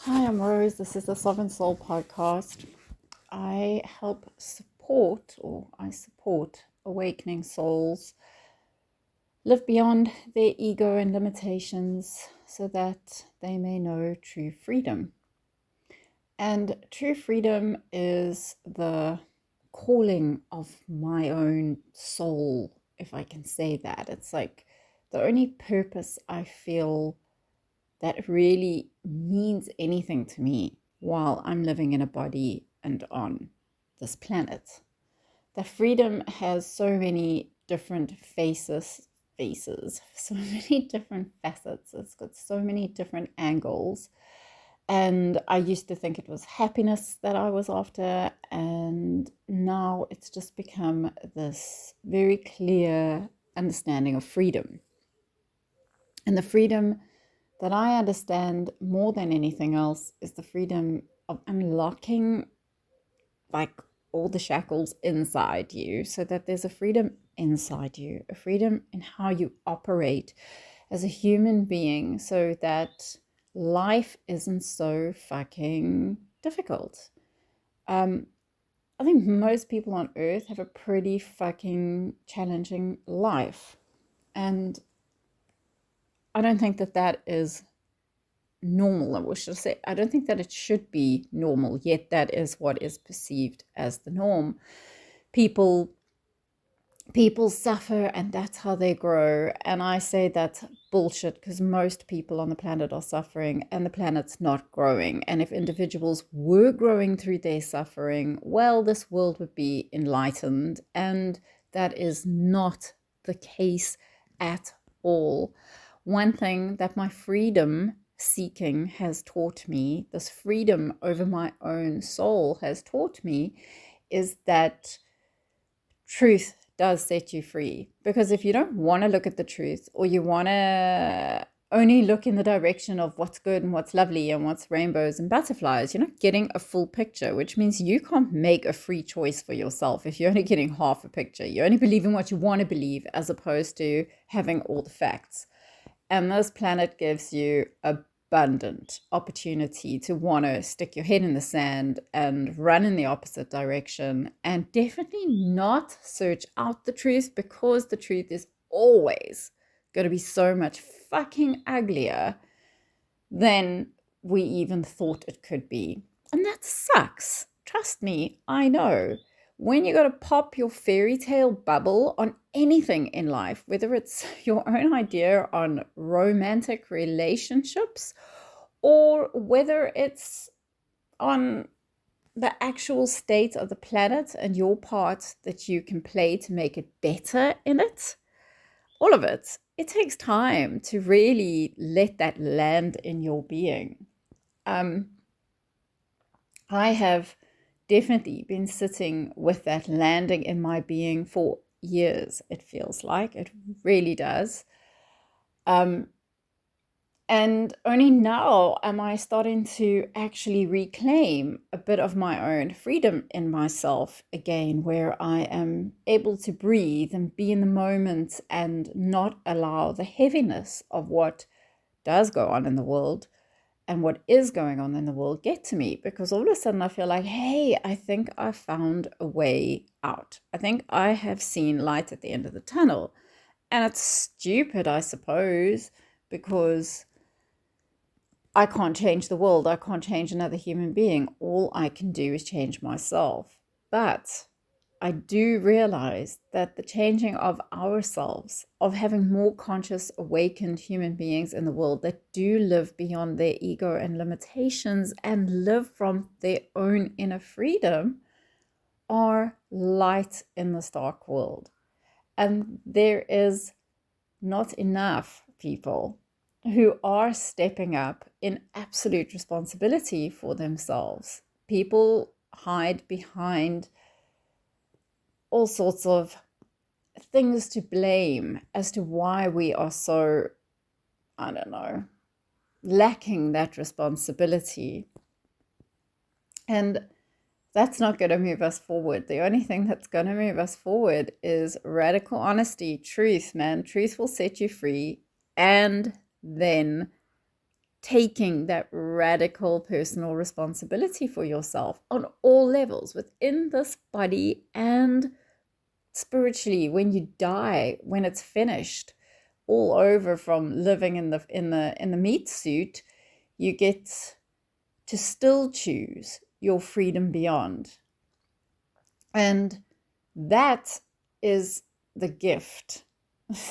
Hi, I'm Rose. This is the Sovereign Soul podcast. I support awakening souls live beyond their ego and limitations so that they may know true freedom. And true freedom is the calling of my own soul, if I can say that. It's like the only purpose I feel that really means anything to me while I'm living in a body and on this planet. The freedom has so many different so many different facets. It's got so many different angles. And I used to think it was happiness that I was after, and now it's just become this very clear understanding of freedom. And the freedom that I understand more than anything else is the freedom of unlocking like all the shackles inside you so that there's a freedom inside you, a freedom in how you operate as a human being so that life isn't so fucking difficult. I think most people on earth have a pretty fucking challenging life. And I don't think that is normal, or should I say, I don't think that it should be normal, yet that is what is perceived as the norm. People suffer and that's how they grow. And I say that's bullshit because most people on the planet are suffering and the planet's not growing. And if individuals were growing through their suffering, well, this world would be enlightened. And that is not the case at all. One thing that my freedom seeking has taught me, this freedom over my own soul has taught me, is that truth does set you free. Because if you don't want to look at the truth, or you want to only look in the direction of what's good and what's lovely and what's rainbows and butterflies, you're not getting a full picture, which means you can't make a free choice for yourself if you're only getting half a picture. You're only believing what you want to believe as opposed to having all the facts. And this planet gives you abundant opportunity to want to stick your head in the sand and run in the opposite direction, and definitely not search out the truth, because the truth is always going to be so much fucking uglier than we even thought it could be. And that sucks. Trust me, I know. When you got to pop your fairy tale bubble on anything in life, whether it's your own idea on romantic relationships or whether it's on the actual state of the planet and your part that you can play to make it better in it, all of it, it takes time to really let that land in your being. I have definitely been sitting with that landing in my being for years, it feels like. It really does. And only now am I starting to actually reclaim a bit of my own freedom in myself again, where I am able to breathe and be in the moment and not allow the heaviness of what does go on in the world and what is going on in the world get to me, because all of a sudden I feel like, hey, I think I found a way out. I think I have seen light at the end of the tunnel. And it's stupid, I suppose, because I can't change the world. I can't change another human being. All I can do is change myself. But I do realize that the changing of ourselves, of having more conscious, awakened human beings in the world that do live beyond their ego and limitations and live from their own inner freedom, are light in this dark world. And there is not enough people who are stepping up in absolute responsibility for themselves. People hide behind all sorts of things to blame as to why we are so, I don't know, lacking that responsibility. And that's not going to move us forward. The only thing that's going to move us forward is radical honesty, truth, man. Truth will set you free. And then taking that radical personal responsibility for yourself on all levels, within this body and spiritually. When you die, when it's finished, all over, from living in the meat suit, you get to still choose your freedom beyond. And that is the gift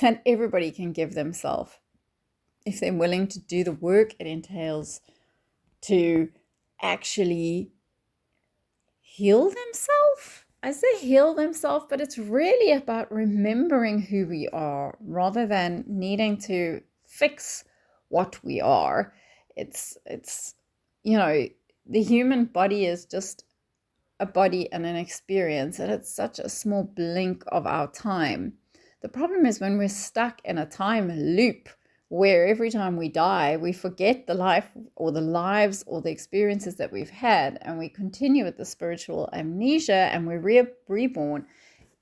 that everybody can give themselves if they're willing to do the work it entails to actually heal themselves. I say heal themselves, but it's really about remembering who we are rather than needing to fix what we are. It's the human body is just a body and an experience, and it's such a small blink of our time. The problem is when we're stuck in a time loop where every time we die, we forget the life or the lives or the experiences that we've had, and we continue with the spiritual amnesia, and we're reborn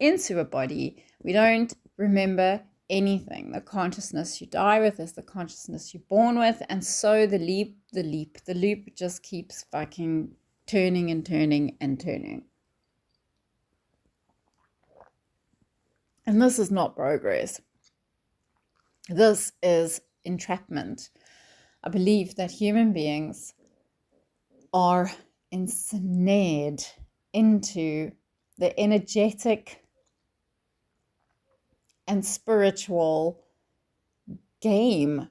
into a body. We don't remember anything. The consciousness you die with is the consciousness you're born with, and so the loop just keeps fucking turning and turning and turning. And this is not progress. This is entrapment. I believe that human beings are ensnared into the energetic and spiritual game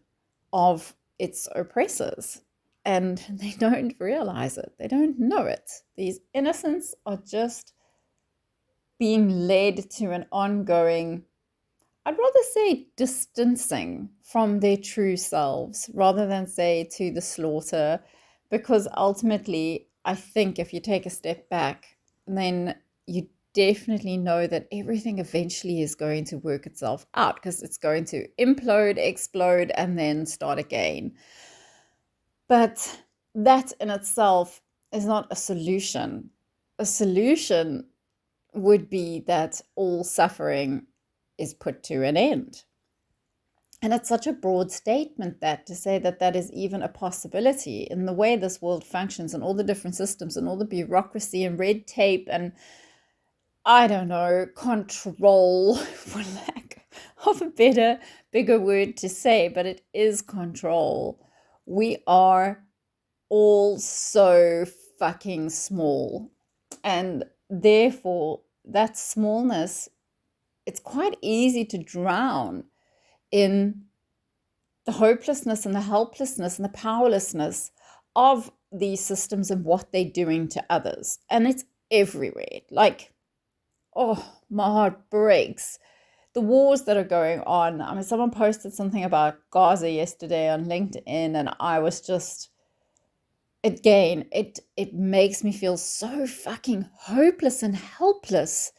of its oppressors. And they don't realize it. They don't know it. These innocents are just being led to an ongoing, I'd rather say, distancing from their true selves rather than say to the slaughter, because ultimately, I think if you take a step back, then you definitely know that everything eventually is going to work itself out, because it's going to implode, explode, and then start again. But that in itself is not a solution. A solution would be that all suffering is put to an end. And it's such a broad statement that to say that that is even a possibility in the way this world functions, and all the different systems and all the bureaucracy and red tape and, I don't know, control, for lack of a bigger word to say, but it is control. We are all so fucking small, and therefore that smallness, it's quite easy to drown in the hopelessness and the helplessness and the powerlessness of these systems and what they're doing to others. And it's everywhere. Like, oh, my heart breaks. The wars that are going on. I mean, someone posted something about Gaza yesterday on LinkedIn, and I was just, again, it makes me feel so fucking hopeless and helpless.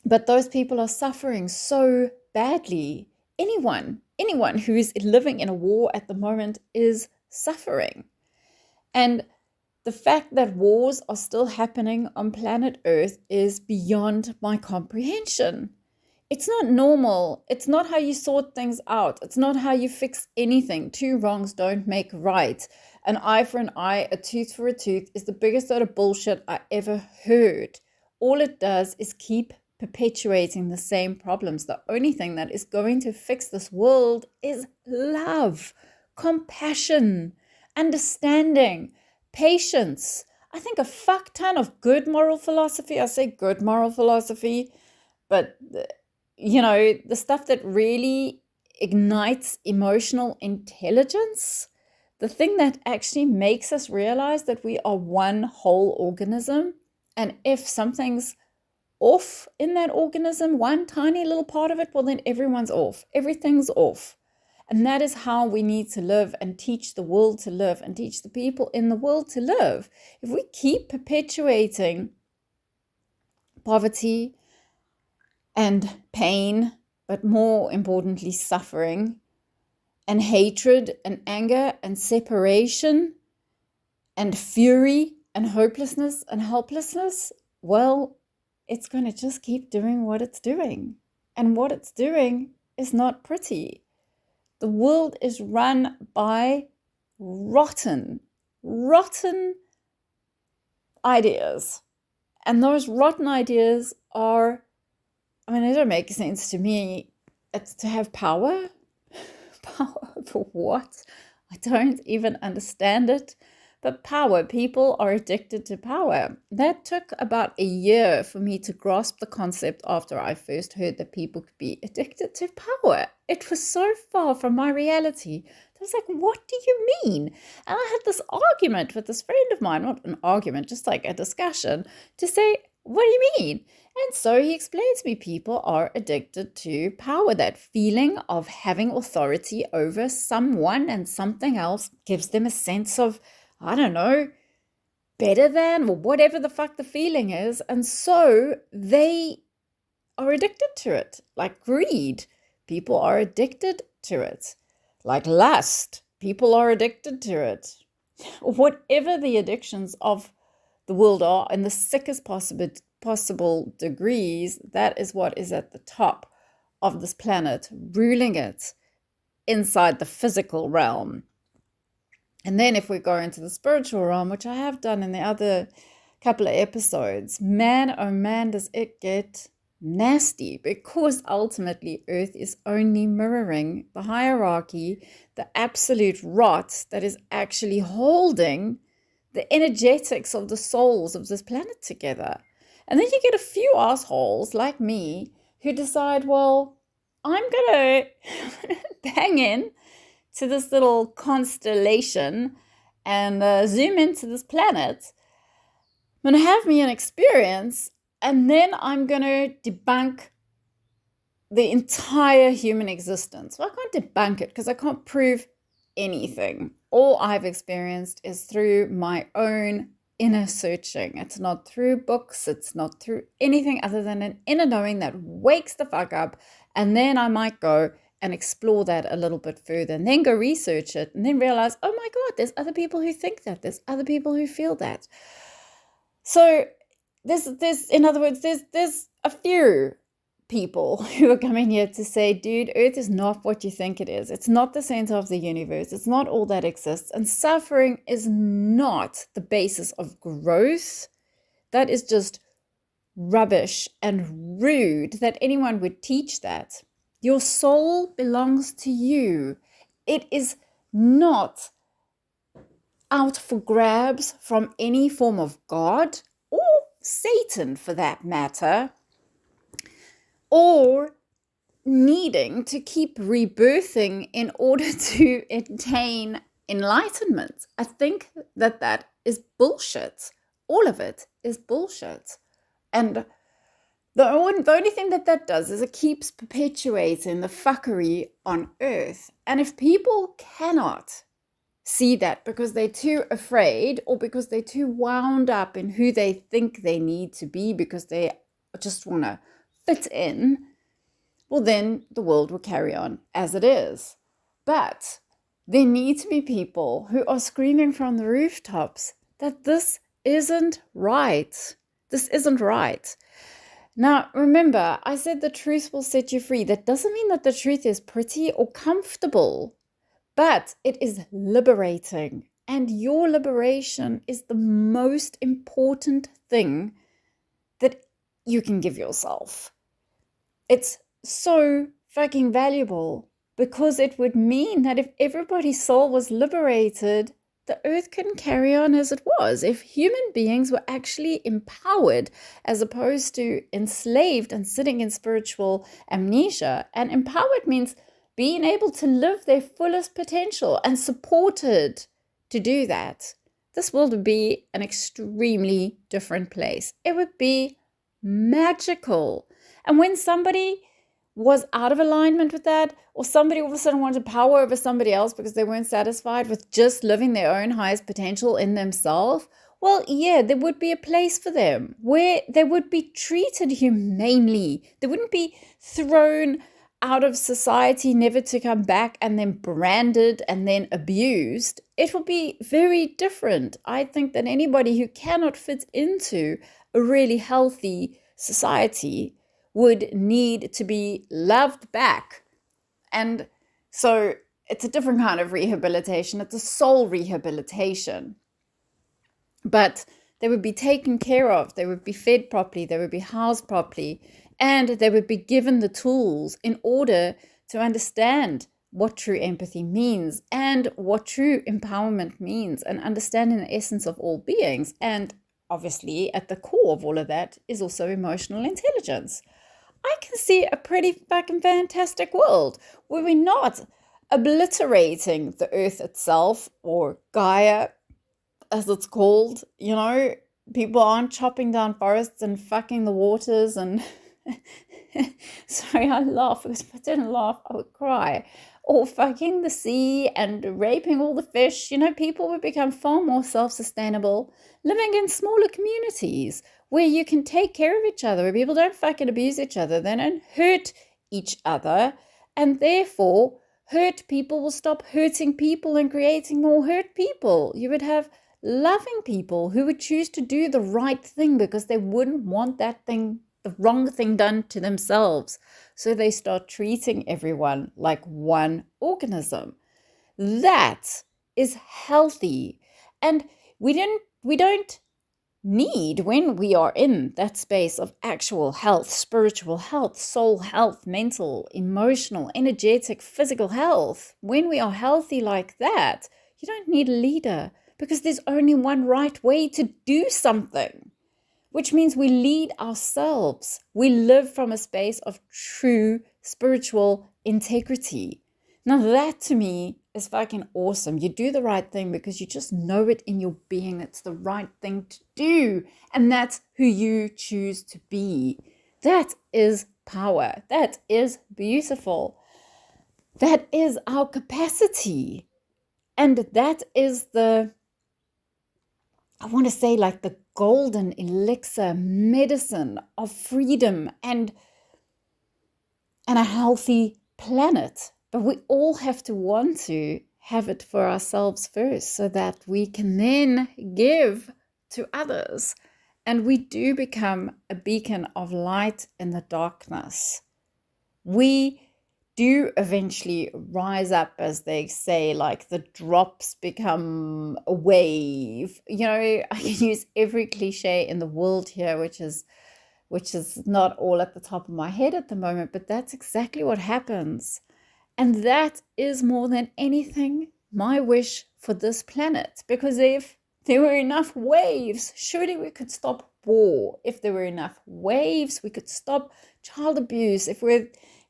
But those people are suffering so badly. Anyone who is living in a war at the moment is suffering. And the fact that wars are still happening on planet Earth is beyond my comprehension. It's not normal. It's not how you sort things out. It's not how you fix anything. Two wrongs don't make right. An eye for an eye, a tooth for a tooth is the biggest load of bullshit I ever heard. All it does is keep perpetuating the same problems. The only thing that is going to fix this world is love, compassion, understanding, patience. I think a fuck ton of good moral philosophy. I say good moral philosophy, but the stuff that really ignites emotional intelligence, the thing that actually makes us realize that we are one whole organism, and if something's off in that organism, one tiny little part of it, well, then everyone's off. Everything's off. And that is how we need to live and teach the world to live and teach the people in the world to live. If we keep perpetuating poverty and pain, but more importantly, suffering and hatred and anger and separation and fury and hopelessness and helplessness, well, it's going to just keep doing what it's doing. And what it's doing is not pretty. The world is run by rotten ideas. And those rotten ideas are, they don't make sense to me. It's to have power. Power for what? I don't even understand it. But power, people are addicted to power. That took about a year for me to grasp the concept after I first heard that people could be addicted to power. It was so far from my reality. I was like, what do you mean? And I had this argument with this friend of mine, not an argument, just like a discussion, to say, what do you mean? And so he explains to me people are addicted to power. That feeling of having authority over someone and something else gives them a sense of, I don't know, better than, or whatever the fuck the feeling is. And so they are addicted to it. Like greed, people are addicted to it. Like lust, people are addicted to it. Whatever the addictions of the world are, in the sickest possible degrees, that is what is at the top of this planet, ruling it inside the physical realm. And then if we go into the spiritual realm, which I have done in the other couple of episodes, man, oh man, does it get nasty, because ultimately Earth is only mirroring the hierarchy, the absolute rot that is actually holding the energetics of the souls of this planet together. And then you get a few assholes like me who decide, well, I'm going to bang in to this little constellation and zoom into this planet. I'm going to have me an experience, and then I'm going to debunk the entire human existence. Well, I can't debunk it because I can't prove anything. All I've experienced is through my own inner searching. It's not through books. It's not through anything other than an inner knowing that wakes the fuck up. And then I might go and explore that a little bit further, and then go research it, and then realize, oh my God, there's other people who think that. There's other people who feel that. So there's in other words, there's a few people who are coming here to say, dude, Earth is not what you think it is. It's not the center of the universe. It's not all that exists. And suffering is not the basis of growth. That is just rubbish and rude that anyone would teach that. Your soul belongs to you. It is not out for grabs from any form of God or Satan for that matter, or needing to keep rebirthing in order to attain enlightenment. I think that is bullshit. All of it is bullshit. And the only thing that does is it keeps perpetuating the fuckery on Earth. And if people cannot see that because they're too afraid, or because they're too wound up in who they think they need to be because they just want to fit in, well, then the world will carry on as it is. But there need to be people who are screaming from the rooftops that this isn't right. This isn't right. Now, remember, I said the truth will set you free. That doesn't mean that the truth is pretty or comfortable, but it is liberating. And your liberation is the most important thing that you can give yourself. It's so fucking valuable, because it would mean that if everybody's soul was liberated, the earth couldn't carry on as it was. If human beings were actually empowered as opposed to enslaved and sitting in spiritual amnesia, and empowered means being able to live their fullest potential and supported to do that, this world would be an extremely different place. It would be magical. And when somebody was out of alignment with that, or somebody all of a sudden wanted power over somebody else because they weren't satisfied with just living their own highest potential in themselves, well, yeah, there would be a place for them where they would be treated humanely. They wouldn't be thrown out of society, never to come back, and then branded and then abused. It will be very different. I think that anybody who cannot fit into a really healthy society would need to be loved back. And so it's a different kind of rehabilitation. It's a soul rehabilitation. But they would be taken care of, they would be fed properly, they would be housed properly, and they would be given the tools in order to understand what true empathy means and what true empowerment means, and understanding the essence of all beings. And obviously, at the core of all of that is also emotional intelligence. I can see a pretty fucking fantastic world where we're not obliterating the earth itself, or Gaia, as it's called. People aren't chopping down forests and fucking the waters and sorry, I laugh, because if I didn't laugh, I would cry. Or fucking the sea and raping all the fish. People would become far more self-sustainable, living in smaller communities where you can take care of each other, where people don't fucking abuse each other, they don't hurt each other, and therefore hurt people will stop hurting people and creating more hurt people. You would have loving people who would choose to do the right thing because they wouldn't want the wrong thing done to themselves. So they start treating everyone like one organism. That is healthy. And we don't need, when we are in that space of actual health, spiritual health, soul health, mental, emotional, energetic, physical health, when we are healthy like that, you don't need a leader, because there's only one right way to do something, which means we lead ourselves. We live from a space of true spiritual integrity. Now that to me is fucking awesome. You do the right thing because you just know it in your being. It's the right thing to do. And that's who you choose to be. That is power. That is beautiful. That is our capacity. And that is I want to say, like the golden elixir medicine of freedom and a healthy planet. But we all have to want to have it for ourselves first, so that we can then give to others. And we do become a beacon of light in the darkness. We do eventually rise up, as they say, like the drops become a wave. I can use every cliche in the world here, which is not all at the top of my head at the moment, but that's exactly what happens. And that is more than anything my wish for this planet, because if there were enough waves, surely we could stop war. If there were enough waves, we could stop child abuse. If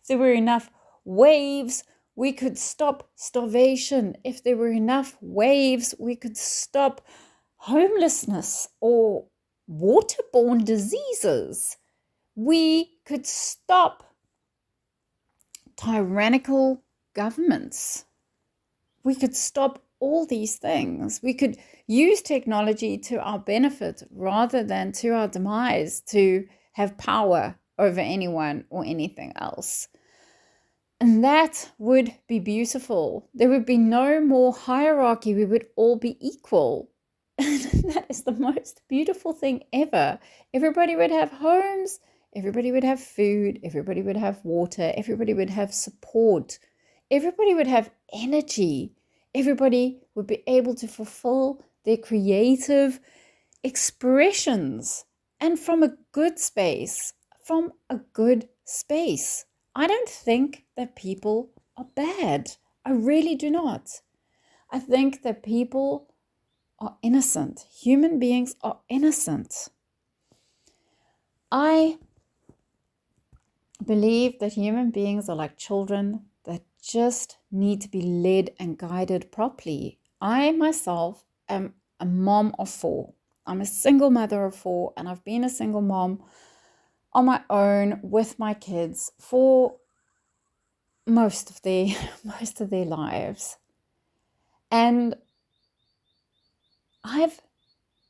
there were enough waves, we could stop starvation. If there were enough waves, we could stop homelessness or waterborne diseases. We could stop tyrannical governments. We could stop all these things. We could use technology to our benefit rather than to our demise, to have power over anyone or anything else. And that would be beautiful. There would be no more hierarchy. We would all be equal. That is the most beautiful thing ever. Everybody would have homes. Everybody would have food. Everybody would have water. Everybody would have support. Everybody would have energy. Everybody would be able to fulfill their creative expressions, and from a good space. I don't think that people are bad. I really do not. I think that people are innocent. Human beings are innocent. I believe that human beings are like children that just need to be led and guided properly. I myself am a mom of 4. I'm a single mother of 4, and I've been a single mom on my own with my kids for most of their lives. And I've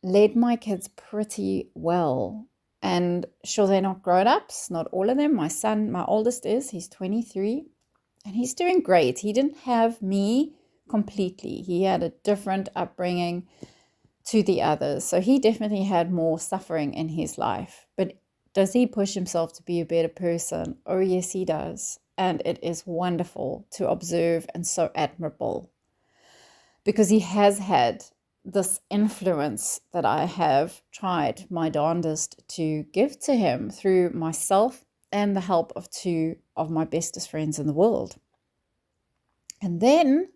led my kids pretty well. And sure, they're not grown-ups, not all of them. My son, my oldest he's 23, and he's doing great. He didn't have me completely. He had a different upbringing to the others. So he definitely had more suffering in his life. But does he push himself to be a better person? Oh, yes, he does. and it is wonderful to observe and so admirable, because he has had this influence that I have tried my darndest to give to him through myself and the help of two of my bestest friends in the world. And then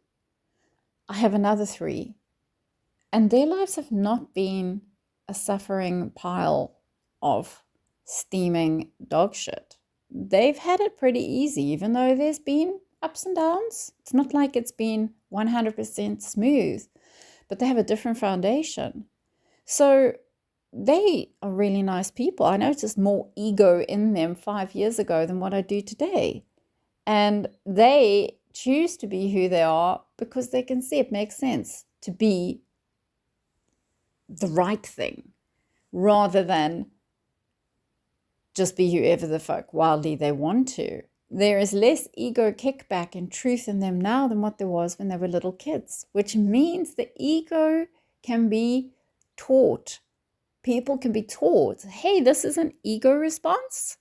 I have another three, and their lives have not been a suffering pile of steaming dog shit. They've had it pretty easy, even though there's been ups and downs. It's not like it's been 100% smooth, but they have a different foundation. So they are really nice people. I noticed more ego in them 5 years ago than what I do today. And they choose to be who they are because they can see it makes sense to be the right thing, rather than just be whoever the fuck wildly they want to. There is less ego kickback and truth in them now than what there was when they were little kids, which means the ego can be taught. People can be taught, hey, this is an ego response,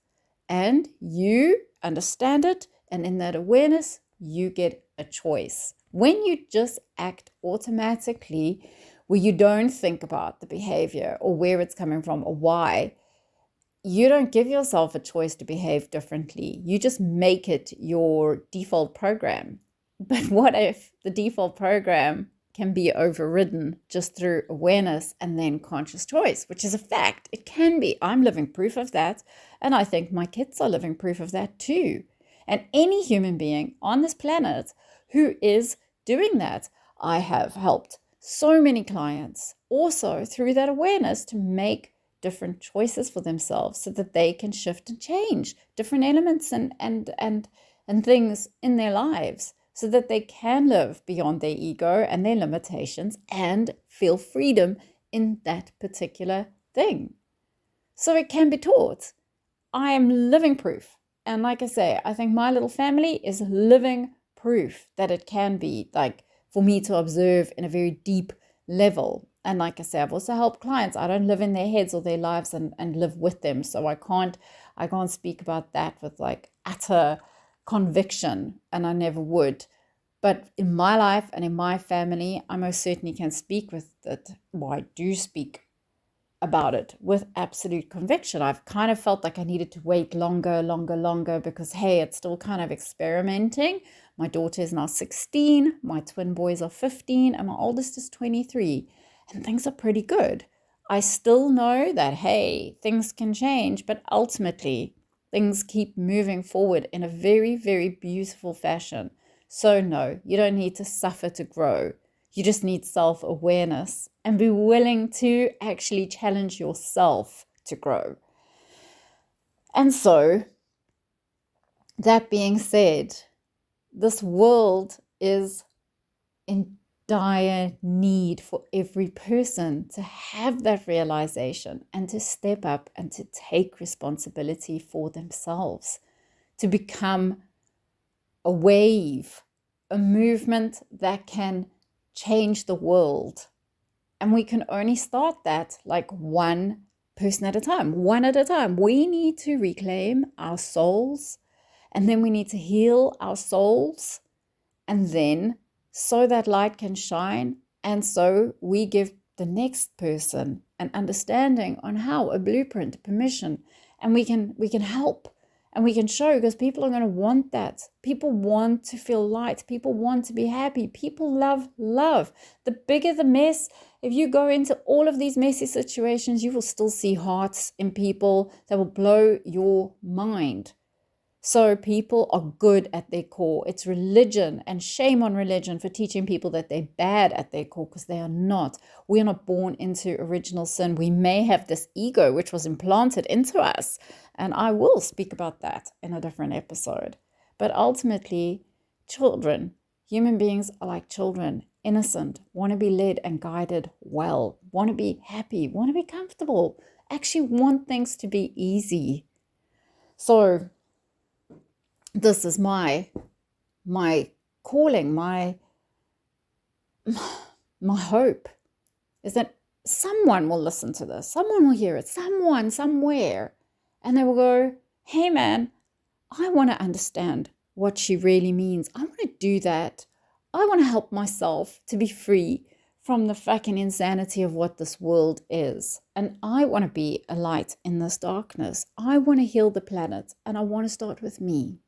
and you understand it, and in that awareness, you get a choice. When you just act automatically, where you don't think about the behavior or where it's coming from or why, you don't give yourself a choice to behave differently. You just make it your default program. But what if the default program can be overridden just through awareness and then conscious choice, which is a fact. It can be. I'm living proof of that. And I think my kids are living proof of that too. And any human being on this planet who is doing that, I have helped so many clients also through that awareness to make different choices for themselves so that they can shift and change different elements and things in their lives so that they can live beyond their ego and their limitations and feel freedom in that particular thing. So it can be taught. I am living proof. And like I say, I think my little family is living proof that it can be, like, for me to observe in a very deep level. And like I say, I've also helped clients. I don't live in their heads or their lives and live with them. So I can't speak about that with like utter conviction, and I never would. But in my life and in my family, I most certainly can speak with it. Well, I do speak about it with absolute conviction. I've kind of felt like I needed to wait longer because, hey, it's still kind of experimenting. My daughter is now 16, my twin boys are 15, and my oldest is 23. And things are pretty good. I still know that, hey, things can change, but ultimately things keep moving forward in a very, very beautiful fashion. So no, you don't need to suffer to grow. You just need self-awareness and be willing to actually challenge yourself to grow. And so, that being said, this world is in dire need for every person to have that realization and to step up and to take responsibility for themselves, to become a wave, a movement that can change the world. And we can only start that like one person at a time, one at a time. We need to reclaim our souls, and then we need to heal our souls, and then so that light can shine, and so we give the next person an understanding on how, a blueprint, permission, and we can help and we can show, because people are going to want that. People want to feel light. People want to be happy. People love love. The bigger the mess, if you go into all of these messy situations, you will still see hearts in people that will blow your mind. So people are good at their core. It's religion, and shame on religion for teaching people that they're bad at their core, because they are not. We're not born into original sin. We may have this ego which was implanted into us, and I will speak about that in a different episode. But ultimately, children, human beings are like children, innocent, want to be led and guided well, want to be happy, want to be comfortable, actually want things to be easy. So this is my calling, my hope is that someone will listen to this, someone will hear it, someone somewhere, and they will go, hey man, I want to understand what she really means. I want to do that. I want to help myself to be free from the fucking insanity of what this world is. And I want to be a light in this darkness. I want to heal the planet, and I want to start with me.